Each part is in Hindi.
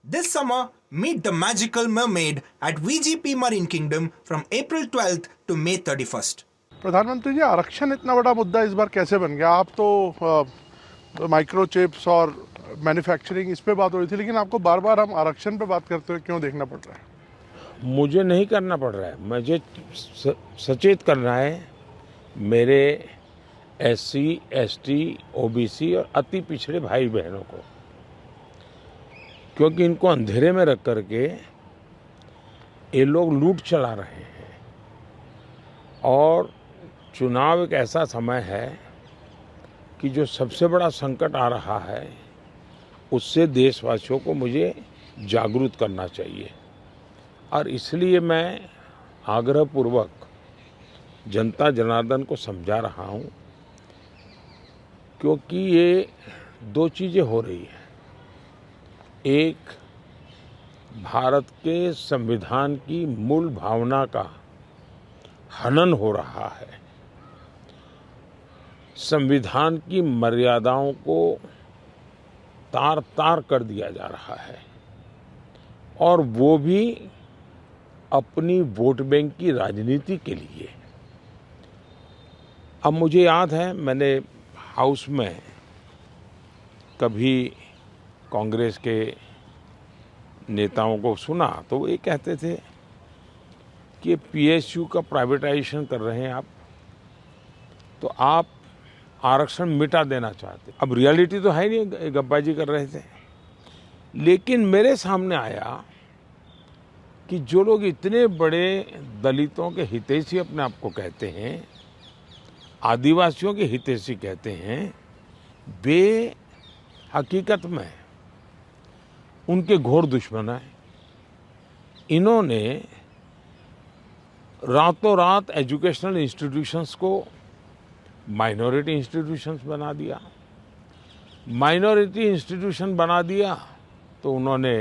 This summer, meet the magical mermaid at VGP Marine Kingdom from April 12th to May 31st. प्रधानमंत्री जी, आरक्षण इतना बड़ा मुद्दा इस बार कैसे बन गया? आप तो माइक्रोचिप्स और मैन्युफैक्चरिंग इस पे बात हो रही थी, लेकिन आपको बार बार हम आरक्षण पे बात करते हुए क्यों देखना पड़ रहा है? मुझे नहीं करना पड़ रहा है, मुझे सचेत करना है मेरे SC, ST, OBC और अति पिछड़े भाई बहनों को, क्योंकि इनको अंधेरे में रख करके ये लोग लूट चला रहे हैं। और चुनाव एक ऐसा समय है कि जो सबसे बड़ा संकट आ रहा है उससे देशवासियों को मुझे जागरूक करना चाहिए। और इसलिए मैं आग्रहपूर्वक जनता जनार्दन को समझा रहा हूँ, क्योंकि ये दो चीज़ें हो रही हैं। एक, भारत के संविधान की मूल भावना का हनन हो रहा है, संविधान की मर्यादाओं को तार तार कर दिया जा रहा है, और वो भी अपनी वोट बैंक की राजनीति के लिए। अब मुझे याद है, मैंने हाउस में कभी कांग्रेस के नेताओं को सुना तो वो ये कहते थे कि PSU का प्राइवेटाइजेशन कर रहे हैं आप, तो आप आरक्षण मिटा देना चाहते। अब रियलिटी तो है नहीं, गप्पाजी कर रहे थे। लेकिन मेरे सामने आया कि जो लोग इतने बड़े दलितों के हितैषी अपने आप को कहते हैं, आदिवासियों के हितैषी कहते हैं, वे हकीकत में उनके घोर दुश्मन हैं। इन्होंने रातों रात एजुकेशनल इंस्टीट्यूशंस को माइनॉरिटी इंस्टीट्यूशंस बना दिया। माइनॉरिटी इंस्टीट्यूशन बना दिया तो उन्होंने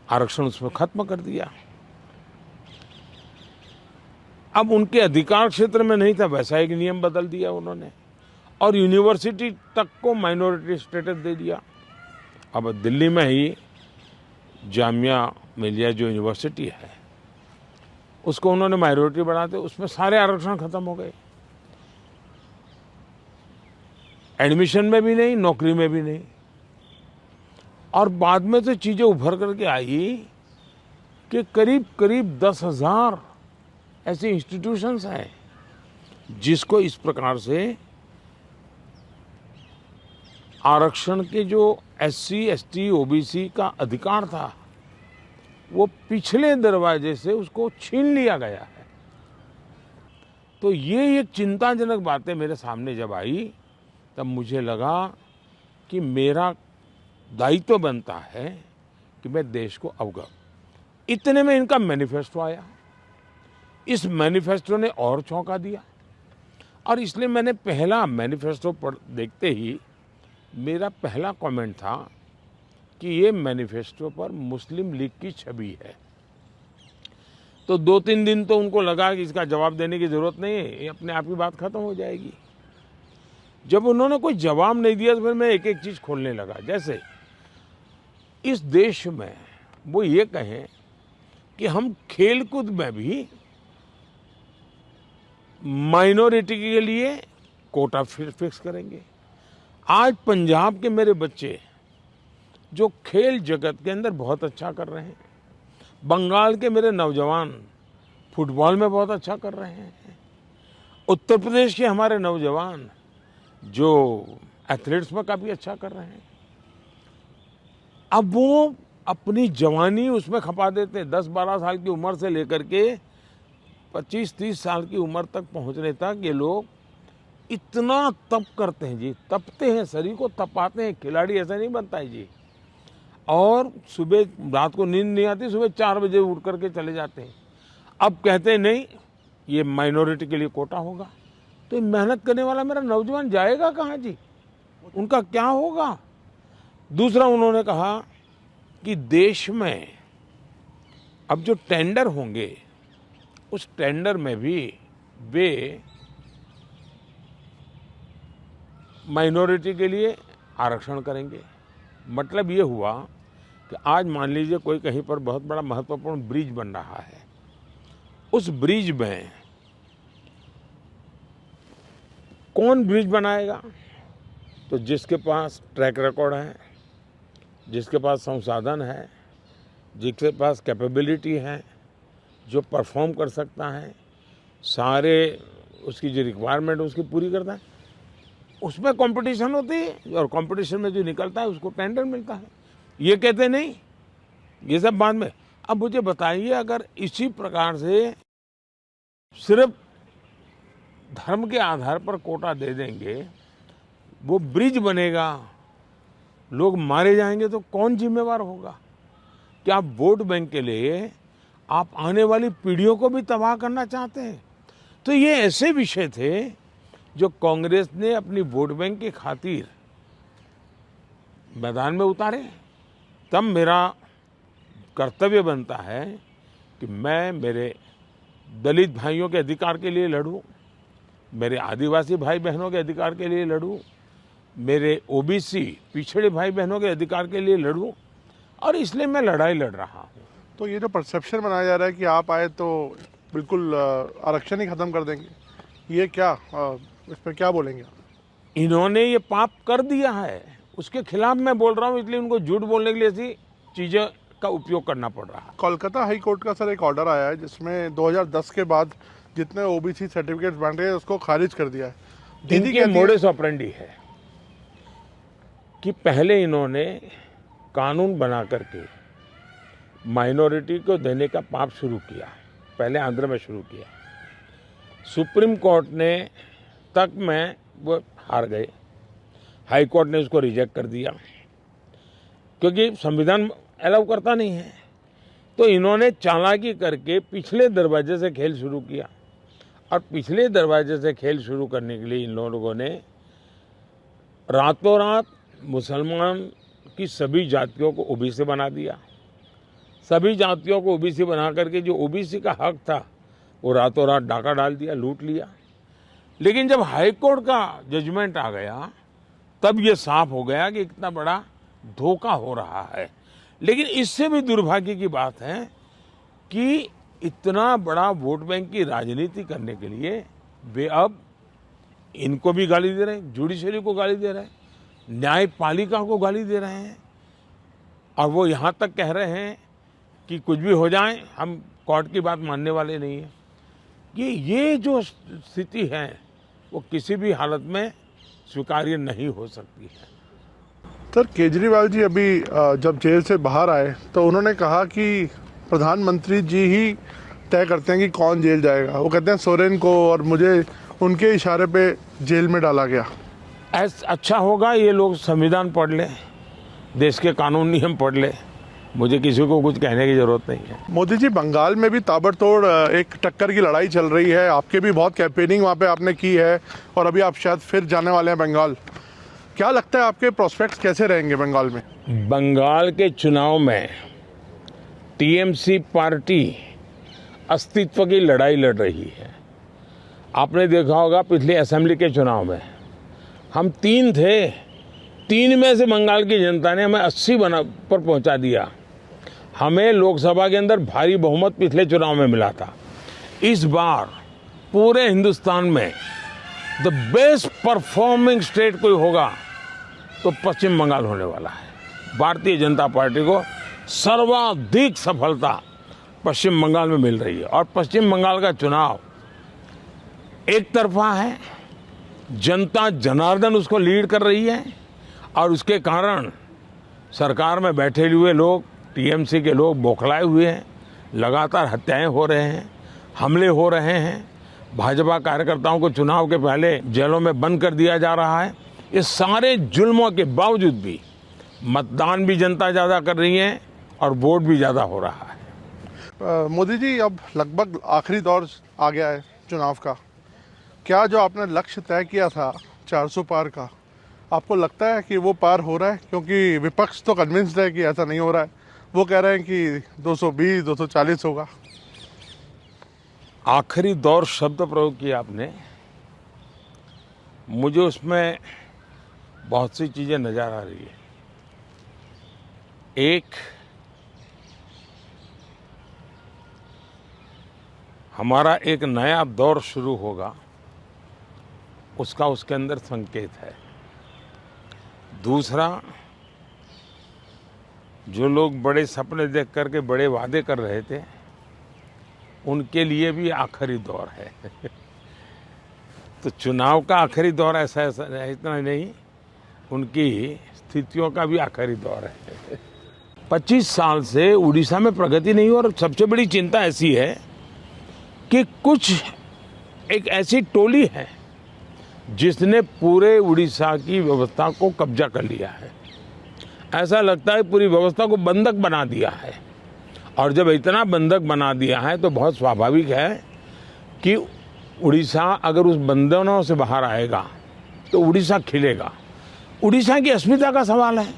आरक्षण उसमें खत्म कर दिया। अब उनके अधिकार क्षेत्र में नहीं था, वैसा एक नियम बदल दिया उन्होंने, और यूनिवर्सिटी तक को माइनॉरिटी स्टेटस दे दिया। अब दिल्ली में ही जामिया मिलिया जो यूनिवर्सिटी है, उसको उन्होंने माइनॉरिटी बना दिया, उसमें सारे आरक्षण खत्म हो गए। एडमिशन में भी नहीं, नौकरी में भी नहीं। और बाद में तो चीज़ें उभर करके आई कि करीब करीब 10,000 ऐसे इंस्टीट्यूशंस हैं जिसको इस प्रकार से आरक्षण के जो SC, ST, OBC का अधिकार था, वो पिछले दरवाजे से उसको छीन लिया गया है। तो ये एक चिंताजनक बातें मेरे सामने जब आई, तब मुझे लगा कि मेरा दायित्व बनता है कि मैं देश को अवगत। इतने में इनका मैनिफेस्टो आया। इस मैनिफेस्टो ने और चौंका दिया, और इसलिए मैंने पहला मैनिफेस्टो देखते ही मेरा पहला कमेंट था कि ये मैनिफेस्टो पर मुस्लिम लीग की छवि है। तो 2-3 दिन तो उनको लगा कि इसका जवाब देने की जरूरत नहीं है, ये अपने आप की बात खत्म हो जाएगी। जब उन्होंने कोई जवाब नहीं दिया तो फिर मैं एक एक चीज खोलने लगा। जैसे इस देश में वो ये कहें कि हम खेलकूद में भी माइनॉरिटी के लिए कोटा फिक्स करेंगे। आज पंजाब के मेरे बच्चे जो खेल जगत के अंदर बहुत अच्छा कर रहे हैं, बंगाल के मेरे नौजवान फुटबॉल में बहुत अच्छा कर रहे हैं, उत्तर प्रदेश के हमारे नौजवान जो एथलीट्स में काफ़ी अच्छा कर रहे हैं, अब वो अपनी जवानी उसमें खपा देते हैं। 10-12 साल की उम्र से लेकर के 25-30 साल की उम्र तक पहुंचने तक ये लोग इतना तप करते हैं जी, तपते हैं, शरीर को तपाते हैं। खिलाड़ी ऐसा नहीं बनता है जी। और सुबह रात को नींद नहीं आती, सुबह 4 बजे उठ करके चले जाते हैं। अब कहते हैं नहीं, ये माइनॉरिटी के लिए कोटा होगा, तो ये मेहनत करने वाला मेरा नौजवान जाएगा कहाँ जी? उनका क्या होगा? दूसरा, उन्होंने कहा कि देश में अब जो टेंडर होंगे, उस टेंडर में भी वे माइनॉरिटी के लिए आरक्षण करेंगे। मतलब ये हुआ कि आज मान लीजिए कोई कहीं पर बहुत बड़ा महत्वपूर्ण ब्रिज बन रहा है, उस ब्रिज में कौन ब्रिज बनाएगा? तो जिसके पास ट्रैक रिकॉर्ड है, जिसके पास संसाधन है, जिसके पास कैपेबिलिटी है, जो परफॉर्म कर सकता है, सारे उसकी जो रिक्वायरमेंट उसकी पूरी करता है, उसमें कंपटीशन होती है और कंपटीशन में जो निकलता है उसको टेंडर मिलता है। ये कहते नहीं, ये सब बाद में। अब मुझे बताइए, अगर इसी प्रकार से सिर्फ धर्म के आधार पर कोटा दे देंगे, वो ब्रिज बनेगा, लोग मारे जाएंगे, तो कौन जिम्मेवार होगा? क्या आप वोट बैंक के लिए आप आने वाली पीढ़ियों को भी तबाह करना चाहते हैं? तो ये ऐसे विषय थे जो कांग्रेस ने अपनी वोट बैंक की खातिर मैदान में उतारे। तब मेरा कर्तव्य बनता है कि मैं मेरे दलित भाइयों के अधिकार के लिए लड़ूं, मेरे आदिवासी भाई बहनों के अधिकार के लिए लड़ूं, मेरे ओबीसी पिछड़े भाई बहनों के अधिकार के लिए लड़ूं, और इसलिए मैं लड़ाई लड़ रहा हूं। तो ये जो परसेप्शन बनाया जा रहा है कि आप आए तो बिल्कुल आरक्षण ही खत्म कर देंगे, ये क्या, इस पर क्या बोलेंगे आप? इन्होंने ये पाप कर दिया है, उसके खिलाफ मैं बोल रहा हूं, इसलिए उनको झूठ बोलने के लिए ऐसी चीजें का उपयोग करना पड़ रहा है। कोलकाता हाई कोर्ट का सर एक ऑर्डर आया है जिसमें 2010 के बाद जितने ओबीसी सर्टिफिकेट्स बन रहे हैं उसको खारिज कर दिया है। दीदी इनके मोडस ऑपरेंडी है कि पहले इन्होंने कानून बना करके माइनॉरिटी को देने का पाप शुरू किया, पहले आंध्र में शुरू किया। सुप्रीम कोर्ट ने तक में वो हार गए, हाई कोर्ट ने उसको रिजेक्ट कर दिया क्योंकि संविधान अलाउ करता नहीं है। तो इन्होंने चालाकी करके पिछले दरवाजे से खेल शुरू किया, और पिछले दरवाजे से खेल शुरू करने के लिए इन लोगों ने रातों रात मुसलमान की सभी जातियों को ओबीसी बना दिया। सभी जातियों को ओबीसी बना करके जो ओबीसी का हक था वो रातों रात डाका डाल दिया, लूट लिया। लेकिन जब हाई कोर्ट का जजमेंट आ गया तब ये साफ हो गया कि इतना बड़ा धोखा हो रहा है। लेकिन इससे भी दुर्भाग्य की बात है कि इतना बड़ा वोट बैंक की राजनीति करने के लिए वे अब इनको भी गाली दे रहे हैं, जुडिशरी को गाली दे रहे हैं, न्यायपालिका को गाली दे रहे हैं, और वो यहाँ तक कह रहे हैं कि कुछ भी हो जाए हम कोर्ट की बात मानने वाले नहीं हैं। ये जो स्थिति है वो किसी भी हालत में स्वीकार्य नहीं हो सकती है। सर केजरीवाल जी अभी जब जेल से बाहर आए तो उन्होंने कहा कि प्रधानमंत्री जी ही तय करते हैं कि कौन जेल जाएगा। वो कहते हैं सोरेन को और मुझे उनके इशारे पे जेल में डाला गया। अच्छा होगा ये लोग संविधान पढ़ लें, देश के कानून नियम पढ़ लें, मुझे किसी को कुछ कहने की जरूरत नहीं है। मोदी जी बंगाल में भी ताबड़तोड़ एक टक्कर की लड़ाई चल रही है, आपके भी बहुत कैंपेनिंग वहाँ पे आपने की है और अभी आप शायद फिर जाने वाले हैं बंगाल। क्या लगता है आपके प्रोस्पेक्ट्स कैसे रहेंगे बंगाल में? बंगाल के चुनाव में टीएमसी पार्टी अस्तित्व की लड़ाई लड़ रही है। आपने देखा होगा पिछले असेंबली के चुनाव में हम 3 थे, 3 में से बंगाल की जनता ने हमें 80 पर पहुंचा दिया। हमें लोकसभा के अंदर भारी बहुमत पिछले चुनाव में मिला था। इस बार पूरे हिंदुस्तान में द बेस्ट परफॉर्मिंग स्टेट कोई होगा तो पश्चिम बंगाल होने वाला है। भारतीय जनता पार्टी को सर्वाधिक सफलता पश्चिम बंगाल में मिल रही है, और पश्चिम बंगाल का चुनाव एक तरफा है, जनता जनार्दन उसको लीड कर रही है, और उसके कारण सरकार में बैठे हुए लोग, टीएमसी के लोग बौखलाए हुए हैं। लगातार हत्याएं हो रहे हैं, हमले हो रहे हैं, भाजपा कार्यकर्ताओं को चुनाव के पहले जेलों में बंद कर दिया जा रहा है। इस सारे जुल्मों के बावजूद भी मतदान भी जनता ज़्यादा कर रही है और वोट भी ज़्यादा हो रहा है। मोदी जी अब लगभग आखिरी दौर आ गया है चुनाव का। क्या जो आपने लक्ष्य तय किया था 400 पार का, आपको लगता है कि वो पार हो रहा है? क्योंकि विपक्ष तो कन्विंस्ड है कि ऐसा नहीं हो रहा है, वो कह रहे हैं कि 220 240 होगा। आखिरी दौर शब्द प्रयोग किया आपने, मुझे उसमें बहुत सी चीज़ें नज़र आ रही है। एक, हमारा एक नया दौर शुरू होगा, उसका उसके अंदर संकेत है। दूसरा, जो लोग बड़े सपने देख करके बड़े वादे कर रहे थे, उनके लिए भी आखिरी दौर है। तो चुनाव का आखिरी दौर ऐसा इतना नहीं, उनकी स्थितियों का भी आखिरी दौर है। 25 साल से उड़ीसा में प्रगति नहीं हो, और सबसे बड़ी चिंता ऐसी है कि कुछ एक ऐसी टोली है जिसने पूरे उड़ीसा की व्यवस्था को कब्जा कर लिया है। ऐसा लगता है पूरी व्यवस्था को बंधक बना दिया है, और जब इतना बंधक बना दिया है तो बहुत स्वाभाविक है कि उड़ीसा अगर उस बंधनों से बाहर आएगा तो उड़ीसा खिलेगा। उड़ीसा की अस्मिता का सवाल है।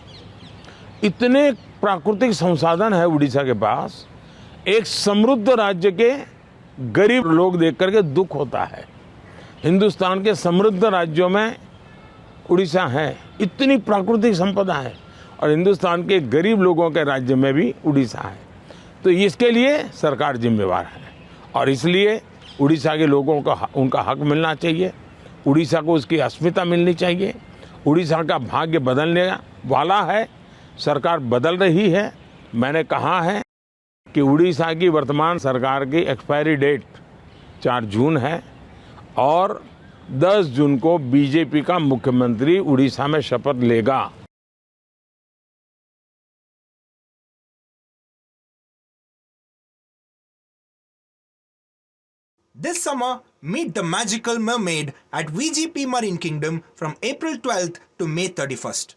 इतने प्राकृतिक संसाधन है उड़ीसा के पास, एक समृद्ध राज्य के गरीब लोग देख करके दुख होता है। हिंदुस्तान के समृद्ध राज्यों में उड़ीसा है, इतनी प्राकृतिक संपदा है, और हिंदुस्तान के गरीब लोगों के राज्य में भी उड़ीसा है। तो इसके लिए सरकार जिम्मेवार है, और इसलिए उड़ीसा के लोगों को उनका हक मिलना चाहिए। उड़ीसा को उसकी अस्मिता मिलनी चाहिए। उड़ीसा का भाग्य बदलने वाला है, सरकार बदल रही है। मैंने कहा है कि उड़ीसा की वर्तमान सरकार की एक्सपायरी डेट 4 जून है, और 10 जून को बीजेपी का मुख्यमंत्री उड़ीसा में शपथ लेगा। This summer, meet the magical mermaid at VGP Marine Kingdom from April 12th to May 31st.